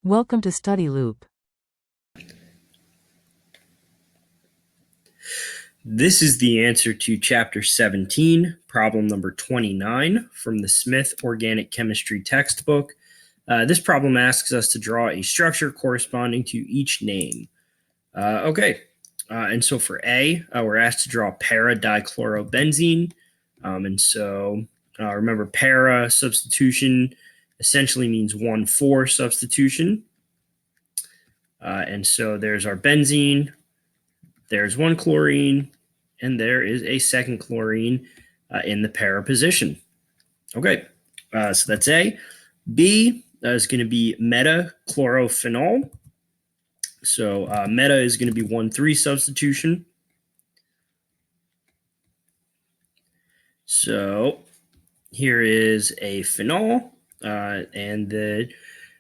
Welcome to Study Loop. This is the answer to Chapter 17, problem number 29 from the Smith Organic Chemistry textbook. This problem asks us to draw a structure corresponding to each name. And so for A, we're asked to draw para-dichlorobenzene. Remember, para substitution essentially means 1,4 substitution. And so there's our benzene. There's one chlorine, and there is a second chlorine in the para position. Okay, so that's A. B is going to be meta-chlorophenol. So meta is going to be 1,3 substitution. So here is a phenol, and the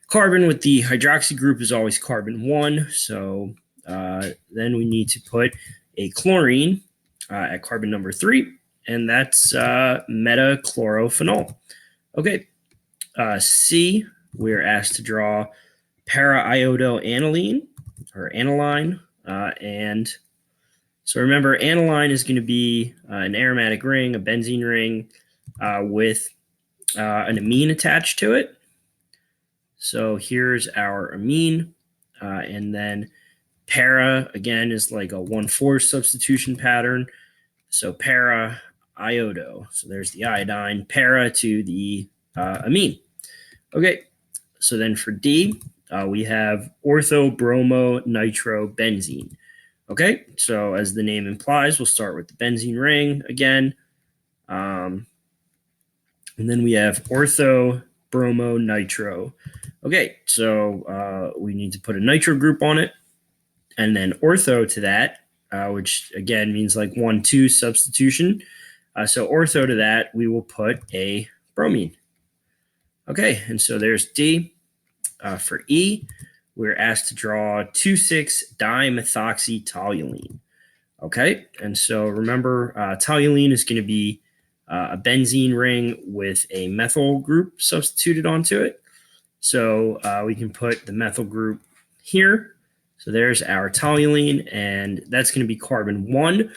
carbon with the hydroxy group is always carbon 1. So then we need to put a chlorine at carbon number 3, and that's meta-chlorophenol. Okay, C, we're asked to draw para-iodoaniline, or aniline, and so remember, aniline is going to be an aromatic ring, a benzene ring, with an amine attached to it. So here's our amine, and then para, again, is like a 1,4 substitution pattern. So para-iodo. So there's the iodine, para to the amine. Okay, so then for D, we have ortho-bromo-nitrobenzene. Okay, so as the name implies, we'll start with the benzene ring again. And then we have ortho-bromo-nitro. Okay, so we need to put a nitro group on it. And then ortho to that, which again means like 1,2 substitution. So ortho to that, we will put a bromine. Okay, and so there's D. For E, we're asked to draw 2,6-dimethoxytoluene. Okay, and so remember, toluene is going to be a benzene ring with a methyl group substituted onto it. So we can put the methyl group here. So there's our toluene, and that's going to be carbon 1,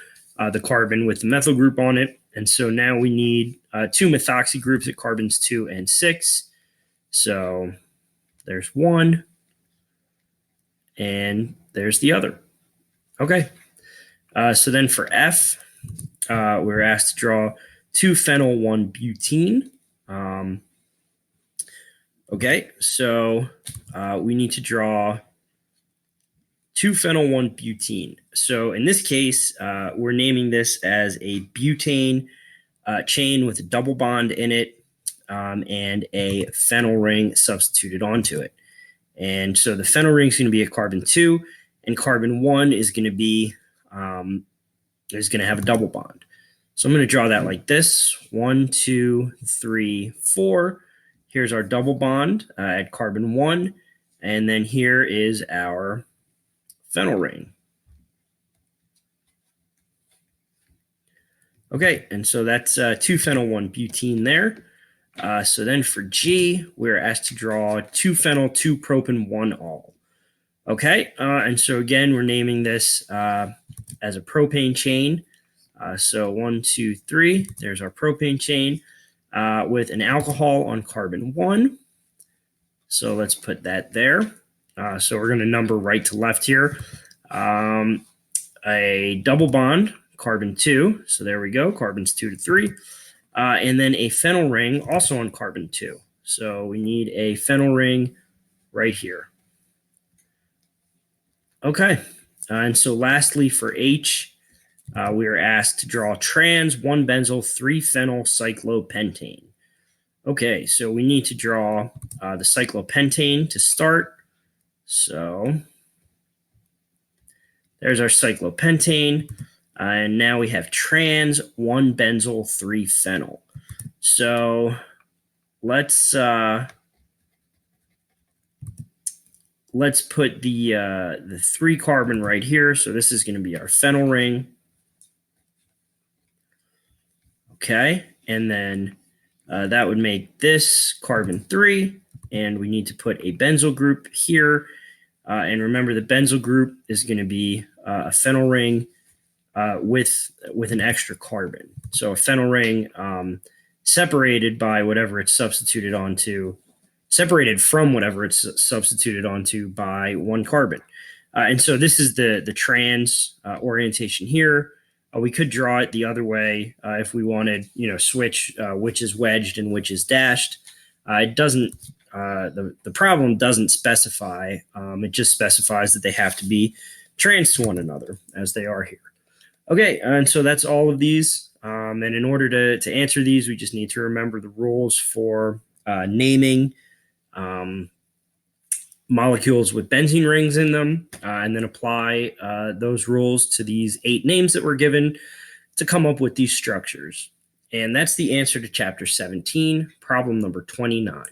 the carbon with the methyl group on it. And so now we need 2 methoxy groups at carbons 2 and 6. So there's one, and there's the other. Okay, so then for F, we're asked to draw 2-phenyl-1-butene. Okay, so we need to draw 2-phenyl-1-butene. So in this case, we're naming this as a butane chain with a double bond in it, and a phenyl ring substituted onto it. And so the phenyl ring is going to be a carbon 2, and carbon 1 is going to be have a double bond. So I'm going to draw that like this: 1, 2, 3, 4. Here's our double bond at carbon 1, and then here is our phenyl ring. Okay, and so that's 2-phenyl-1-butene there. So then for G, we're asked to draw 2-phenyl-2-propan-1-ol. Okay, and so again, we're naming this as a propane chain. So 1, 2, 3, there's our propane chain with an alcohol on carbon 1. So let's put that there. So we're going to number right to left here. A double bond, carbon 2. So there we go, carbons 2 to 3. And then a phenyl ring also on carbon 2. So we need a phenyl ring right here. Okay, and so lastly for H, we are asked to draw trans 1-benzyl 3-phenyl cyclopentane. Okay, so we need to draw the cyclopentane to start. So there's our cyclopentane. And now we have trans 1-benzyl 3-phenyl. So let's put the 3 carbon right here. So this is going to be our phenyl ring. Okay, and then that would make this carbon 3, and we need to put a benzyl group here. And remember, the benzyl group is going to be a phenyl ring with an extra carbon. So a phenyl ring separated by whatever it's substituted onto, separated from whatever it's substituted onto by one carbon. And so this is the trans orientation here. We could draw it the other way if we wanted, switch which is wedged and which is dashed. It doesn't. The problem doesn't specify. It just specifies that they have to be trans to one another, as they are here. Okay, and so that's all of these. And in order to answer these, we just need to remember the rules for naming molecules with benzene rings in them, and then apply those rules to these 8 names that were given to come up with these structures. And that's the answer to chapter 17, problem number 29.